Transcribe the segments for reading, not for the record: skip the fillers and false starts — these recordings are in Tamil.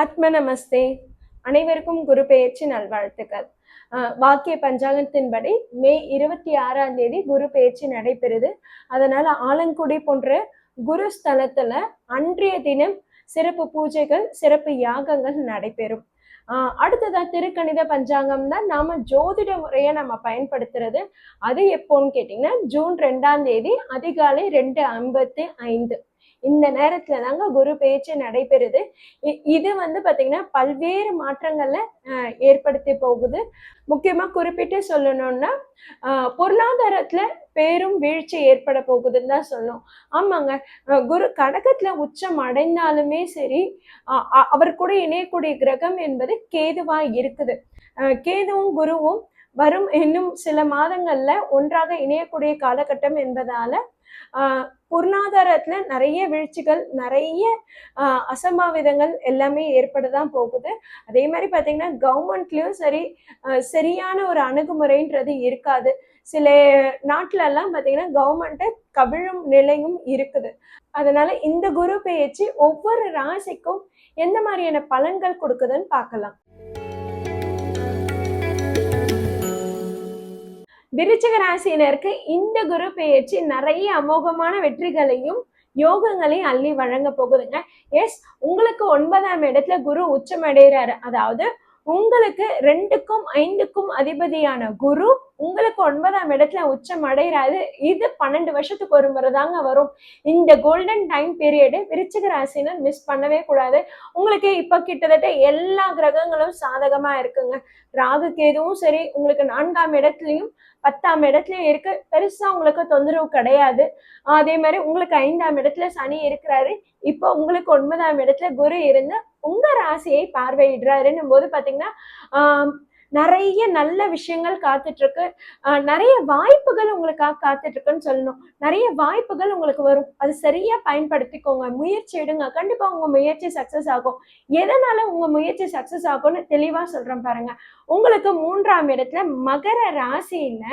ஆத்ம நமஸ்தே. அனைவருக்கும் குரு பெயர்ச்சி நல்வாழ்த்துக்கள். வாக்கிய பஞ்சாங்கத்தின்படி மே 26ஆம் தேதி குரு பெயர்ச்சி நடைபெறுது. அதனால ஆலங்குடி போன்ற குரு ஸ்தலத்துல அன்றைய தினம் சிறப்பு பூஜைகள், சிறப்பு யாகங்கள் நடைபெறும். அடுத்ததா திருக்கணித பஞ்சாங்கம் தான் நாம ஜோதிட முறையை நம்ம பயன்படுத்துறது. அது எப்போன்னு கேட்டீங்கன்னா ஜூன் 2ஆம் தேதி அதிகாலை 2:55 இந்த நேரத்துல தாங்க குரு பெயர்ச்சி நடைபெறுது. இது பாத்தீங்கன்னா பல்வேறு மாற்றங்கள்ல ஏற்படுத்தி போகுது. முக்கியமா குறிப்பிட்டு சொல்லணும்னா பொருளாதாரத்துல பேரும் வீழ்ச்சி ஏற்பட போகுதுன்னு தான் சொல்லணும். ஆமாங்க, குரு கடகத்துல உச்சம் அடைந்தாலுமே சரி, அவர் கூட இணையக்கூடிய கிரகம் என்பது கேதுவா இருக்குது. கேதுவும் குருவும் வரும் இன்னும் சில மாதங்கள்ல ஒன்றாக இணையக்கூடிய காலகட்டம் என்பதால பொருளாதாரத்துல நிறைய வீழ்ச்சிகள், நிறைய அசம்பாவிதங்கள் எல்லாமே ஏற்படதான் போகுது. அதே மாதிரி பாத்தீங்கன்னா கவர்மெண்ட்லயும் சரி, சரியான ஒரு அணுகுமுறைன்றது இருக்காது. சில நாட்டுல எல்லாம் பாத்தீங்கன்னா கவர்மெண்ட்டை கவிழும் நிலையும் இருக்குது. அதனால இந்த குரு பெயர்ச்சி ஒவ்வொரு ராசிக்கும் எந்த மாதிரியான பலன்கள் கொடுக்குதுன்னு பார்க்கலாம். விருச்சிக ராசியினருக்கு இந்த குரு பெயர்ச்சி நிறைய அமோகமான வெற்றிகளையும் யோகங்களையும் அள்ளி வழங்க போகுதுங்க. எஸ், உங்களுக்கு 9ஆம் இடத்துல குரு உச்சம் அடைகிறாரு. அதாவது உங்களுக்கு 2க்கும் 5க்கும் அதிபதியான குரு உங்களுக்கு 9ஆம் இடத்துல உச்சம் அடைகிறாரு. இது 12 வருஷத்துக்கு ஒரு முறை தாங்க வரும். இந்த கோல்டன் டைம் பீரியடு விருச்சிக ராசினர் மிஸ் பண்ணவே கூடாது. உங்களுக்கு இப்ப கிட்டத்தட்ட எல்லா கிரகங்களும் சாதகமா இருக்குங்க. ராகு கேதுவும் சரி உங்களுக்கு 4ஆம் இடத்துலயும் 10ஆம் இடத்துலயும் இருக்கு. பெருசா உங்களுக்கு தொந்தரவு கிடையாது. அதே மாதிரி உங்களுக்கு 5ஆம் இடத்துல சனி இருக்கிறாரு. இப்போ உங்களுக்கு 9ஆம் இடத்துல குரு இருந்து உங்க ராசியை பார்வையிடுறாருன்னும் போது பாத்தீங்கன்னா நிறைய நல்ல விஷயங்கள் காத்துட்டு இருக்கு. நிறைய வாய்ப்புகள் உங்களுக்காக காத்துட்டு இருக்குன்னு சொல்லணும். நிறைய வாய்ப்புகள் உங்களுக்கு வரும். அது சரியா பயன்படுத்திக்கோங்க, முயற்சி எடுங்க. கண்டிப்பா உங்க முயற்சி சக்சஸ் ஆகும். எதனால உங்க முயற்சி சக்சஸ் ஆகும்னு தெளிவா சொல்றேன் பாருங்க. உங்களுக்கு 3ஆம் இடத்துல மகர ராசியில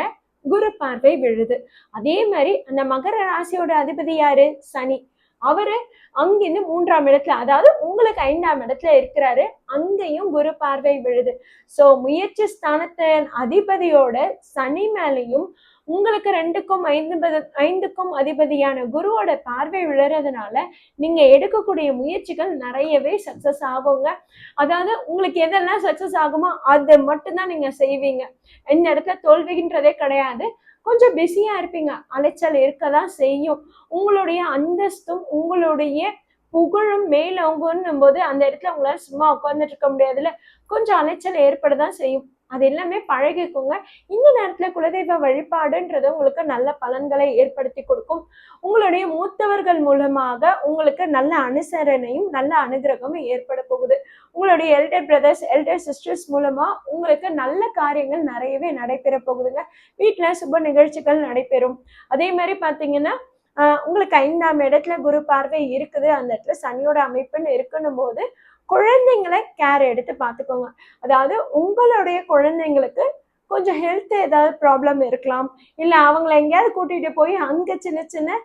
குரு பார்வை விழுது. அதே மாதிரி அந்த மகர ராசியோட அதிபதி யாரு? சனி. அவரு அங்கிருந்து 3ஆம் இடத்துல, அதாவது உங்களுக்கு 5ஆம் இடத்துல இருக்கிறாரு. அங்கேயும் குரு பார்வை விழுது. சோ முயற்சி ஸ்தானத்தின் அதிபதியோட சனி மேலையும் உங்களுக்கு 2க்கும் 5க்கும் அதிபதியான குருவோட பார்வை விழுறதுனால நீங்க எடுக்கக்கூடிய முயற்சிகள் நிறையவே சக்சஸ் ஆகுங்க. அதாவது உங்களுக்கு எதெல்லாம் சக்சஸ் ஆகுமோ அதை மட்டும்தான் நீங்க செய்வீங்க. இந்த இடத்துல தோல்வின்றதே கிடையாது. கொஞ்சம் பிஸியா இருப்பீங்க, அலைச்சல் இருக்கதான் செய்யும். உங்களுடைய அந்தஸ்தும் உங்களுடைய புகழும் மேலோங்குன்னும் போது அந்த இடத்துல உங்களால சும்மா உட்கார்ந்துட்டு இருக்க முடியாதுல்ல, கொஞ்சம் அலைச்சல் ஏற்படதான் செய்யும். அது எல்லாமே பழகிக்கோங்க. இந்த நேரத்துல குலதெய்வ வழிபாடுன்றது உங்களுக்கு நல்ல பலன்களை ஏற்படுத்தி கொடுக்கும். உங்களுடைய மூத்தவர்கள் மூலமாக உங்களுக்கு நல்ல அனுசரணையும் நல்ல அனுகிரகமும் ஏற்பட போகுது. உங்களுடைய எல்டர் பிரதர்ஸ், எல்டர் சிஸ்டர்ஸ் மூலமா உங்களுக்கு நல்ல காரியங்கள் நிறையவே நடைபெற போகுதுங்க. வீட்டுல சுப நிகழ்ச்சிகள் நடைபெறும். அதே மாதிரி பாத்தீங்கன்னா உங்களுக்கு 5ஆம் இடத்துல குரு பார்வை இருக்குது. அந்த இடத்துல சனியோட அமைப்புன்னு இருக்கணும் போது குழந்தைங்களை கேர் எடுத்து பார்த்துக்கோங்க. அதாவது உங்களுடைய குழந்தைங்களுக்கு கொஞ்சம் ஹெல்த் ஏதாவது ப்ராப்ளம் இருக்கலாம், இல்லை அவங்கள எங்கேயாவது கூட்டிட்டு போய் அங்க சின்ன சின்ன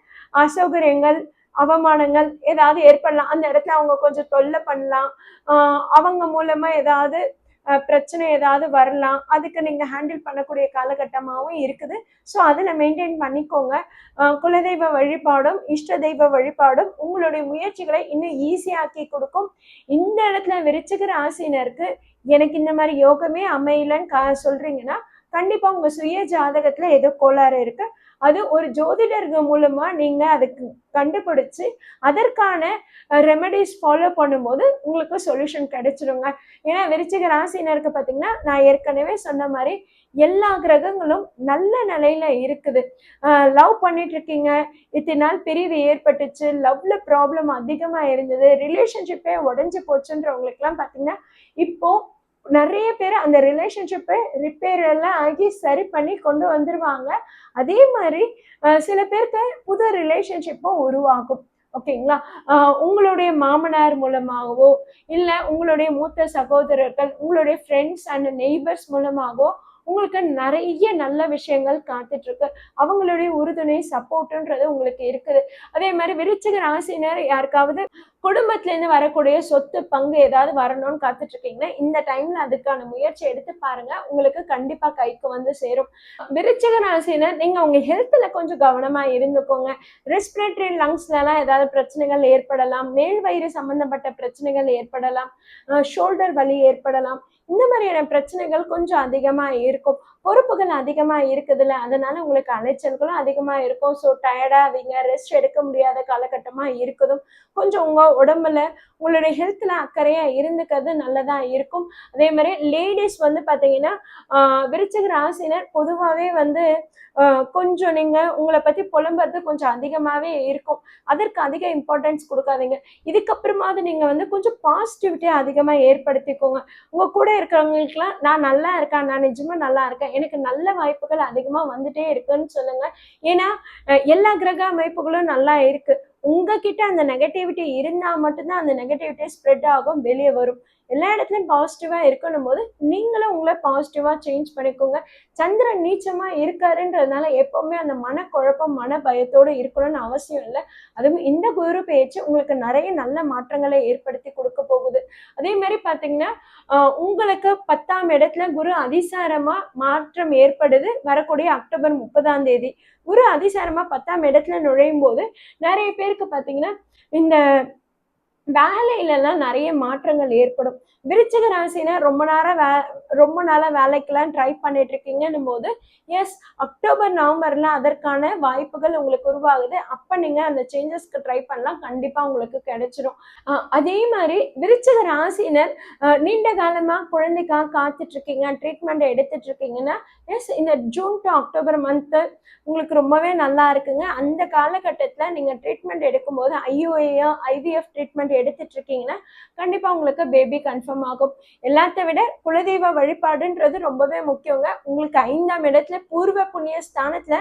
அசௌகரியங்கள், அவமானங்கள் ஏதாவது ஏற்படலாம். அந்த இடத்துல அவங்க கொஞ்சம் தொல்லை பண்ணலாம். அவங்க மூலமா ஏதாவது பிரச்சனை ஏதாவது வரலாம். அதுக்கு நீங்க ஹேண்டில் பண்ணக்கூடிய காலகட்டமாகவும் இருக்குது. ஸோ அதுல மெயின்டைன் பண்ணிக்கோங்க. குலதெய்வ வழிபாடும் இஷ்ட தெய்வ வழிபாடும் உங்களுடைய முயற்சிகளை இன்னும் ஈஸியாக்கி கொடுக்கும். இந்த இடத்துல விருச்சிக ராசினருக்கு எனக்கு இந்த மாதிரி யோகமே அமையலன்னு சொல்றீங்கன்னா கண்டிப்பா உங்க சுய ஜாதகத்துல ஏதோ கோளாறு இருக்கு. அது ஒரு ஜோதிடர்கள் மூலமா நீங்க அதுக்கு கண்டுபிடிச்சு அதற்கான ரெமெடிஸ் ஃபாலோ பண்ணும்போது உங்களுக்கு சொல்யூஷன் கிடைச்சிருங்க. ஏன்னா விருச்சிக ராசினருக்கு பாத்தீங்கன்னா நான் ஏற்கனவே சொன்ன மாதிரி எல்லா கிரகங்களும் நல்ல நிலையில இருக்குது. லவ் பண்ணிட்டு இருக்கீங்க, இத்தனை நாள் பிரிவு ஏற்பட்டுச்சு, லவ்ல ப்ராப்ளம் அதிகமா இருந்தது, ரிலேஷன்ஷிப்பே உடஞ்சு போச்சுன்றவங்களுக்கு எல்லாம் பாத்தீங்கன்னா இப்போ நிறைய பேர் அந்த ரிலேஷன்ஷிப்பை ரிப்பேர் எல்லாம் ஆகி சரி பண்ணி கொண்டு வந்துருவாங்க. அதே மாதிரி சில பேருக்கு புது ரிலேஷன்ஷிப்பும் உருவாகும். ஓகேங்களா? உங்களுடைய மாமனார் மூலமாகவோ இல்ல உங்களுடைய மூத்த சகோதரர்கள், உங்களுடைய ஃப்ரெண்ட்ஸ் அண்ட் நெய்பர்ஸ் மூலமாகவோ உங்களுக்கு நிறைய நல்ல விஷயங்கள் காத்துட்டு இருக்கு. அவங்களுடைய உறுதுணை சப்போர்ட்ன்றது உங்களுக்கு இருக்குது. அதே மாதிரி விருச்சிக ராசினர் யாருக்காவது குடும்பத்துல இருந்து வரக்கூடிய சொத்து பங்கு ஏதாவது வரணும்னு காத்துட்டு இருக்கீங்கன்னா இந்த டைம்ல அதுக்கான முயற்சி எடுத்து பாருங்க, உங்களுக்கு கண்டிப்பா கைக்கு வந்து சேரும். விருச்சிக ராசினர் நீங்க உங்க ஹெல்த்ல கொஞ்சம் கவனமா இருந்துக்கோங்க. ரெஸ்பிரேட்டரி லங்ஸ்ல எல்லாம் ஏதாவது பிரச்சனைகள் ஏற்படலாம், மேல் வயிறு சம்பந்தப்பட்ட பிரச்சனைகள் ஏற்படலாம், ஷோல்டர் வலி ஏற்படலாம். இந்த மாதிரியான பிரச்சனைகள் கொஞ்சம் அதிகமா இருக்கும். பொறுப்புகள் அதிகமா இருக்குதுல்ல, அதனால உங்களுக்கு அலைச்சல்களும் அதிகமா இருக்கும். ஸோ டயர்டாவீங்க, ரெஸ்ட் எடுக்க முடியாத காலகட்டமா இருக்குதும். கொஞ்சம் உங்க உடம்புல உங்களுடைய ஹெல்த்ல அக்கறையா இருந்துக்கிறது நல்லதா இருக்கும். அதே மாதிரி லேடிஸ் வந்து பாத்தீங்கன்னா விருச்சிக ராசினர் பொதுவாகவே வந்து கொஞ்சம் நீங்க உங்களை பத்தி புலம்புறது கொஞ்சம் அதிகமாவே இருக்கும். அதற்கு அதிக இம்பார்ட்டன்ஸ் கொடுக்காதீங்க. இதுக்கப்புறமாவது நீங்க வந்து கொஞ்சம் பாசிட்டிவிட்டியை அதிகமா ஏற்படுத்திக்கோங்க. உங்க கூட இருக்கிறவங்களுக்குலாம் நான் நல்லா இருக்கேன், நான் நிஜமா நல்லா இருக்கேன், எனக்கு நல்ல வாய்ப்புகள் அதிகமா வந்துட்டே இருக்குன்னு சொல்லுங்க. ஏன்னா எல்லா கிரக அமைப்புகளும் நல்லா இருக்கு. உங்ககிட்ட அந்த நெகட்டிவிட்டி இருந்தா மட்டும்தான் அந்த நெகட்டிவிட்டி ஸ்ப்ரெட் ஆகும், வெளியே வரும். எல்லா இடத்துலயும் பாசிட்டிவா இருக்கணும் போது நீங்களும் உங்களை பாசிட்டிவா சேஞ்ச் பண்ணிக்கோங்க. சந்திரன் நீச்சமா இருக்காருன்றதுனால எப்பவுமே அந்த மனக்குழப்பம் மன பயத்தோடு இருக்கணும்னு அவசியம் இல்லை. அதுவும் இந்த குரு பயிற்சி உங்களுக்கு நிறைய நல்ல மாற்றங்களை ஏற்படுத்தி கொடுக்க போகுது. அதே மாதிரி பாத்தீங்கன்னா உங்களுக்கு 10ஆம் இடத்துல குரு அதிசாரமா மாற்றம் ஏற்படுது வரக்கூடிய அக்டோபர் 30ஆம் தேதி. குரு அதிசாரமா 10ஆம் இடத்துல நுழையும் போது நிறைய பேருக்கு பாத்தீங்கன்னா இந்த வேலையில எல்லாம் நிறைய மாற்றங்கள் ஏற்படும். விருச்சிக ராசினா ரொம்ப நாளா வேலைக்கெல்லாம் ட்ரை பண்ணிட்டு இருக்கீங்கன்னும் போது எஸ், அக்டோபர் நவம்பர்ல அதற்கான வாய்ப்புகள் உங்களுக்கு உருவாகுது. அப்ப நீங்க அந்த சேஞ்சஸ்க்கு ட்ரை பண்ணலாம், கண்டிப்பா உங்களுக்கு கிடைச்சிடும். அதே மாதிரி விருச்சிக ராசினர் நீண்ட காலமா குழந்தைக்காக காத்துட்டு இருக்கீங்க, ட்ரீட்மெண்ட் எடுத்துட்டு இருக்கீங்கன்னா எஸ், இந்த ஜூன் டு அக்டோபர் மந்த் உங்களுக்கு ரொம்பவே நல்லா இருக்குங்க. அந்த காலகட்டத்துல நீங்க ட்ரீட்மெண்ட் எடுக்கும்போது IVF ட்ரீட்மெண்ட் எடுத்துட்டு இருக்கீங்கன்னா கண்டிப்பா உங்களுக்கு பேபி கன்ஃபார்ம் ஆகும். எல்லாத்த விட குலதெய்வ வழிபாடுன்றது ரொம்பவே முக்கியங்க. உங்களுக்கு 5ஆம் இடத்துல பூர்வ புண்ணிய ஸ்தானத்துல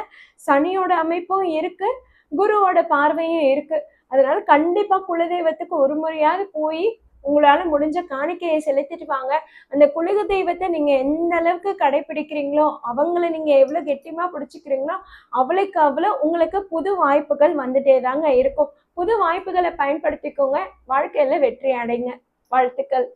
சனியோட அமைப்பும் இருக்கு, குருவோட பார்வையும் இருக்கு. அதனால கண்டிப்பா குலதெய்வத்துக்கு ஒரு முறையாவது போய் உங்களால முடிஞ்ச காணிக்கையை செலுத்திட்டு வாங்க. அந்த குலக தெய்வத்தை நீங்க எந்த அளவுக்கு கடைபிடிக்கிறீங்களோ, அவங்கள நீங்க எவ்வளவு கெட்டியமா பிடிச்சிக்கிறீங்களோ அவளுக்கு அவ்வளவு உங்களுக்கு புது வாய்ப்புகள் வந்துட்டே தாங்க இருக்கும். புது வாய்ப்புகளை பயன்படுத்திக்கோங்க, வாழ்க்கையில வெற்றி அடைங்க. வாழ்த்துக்கள்.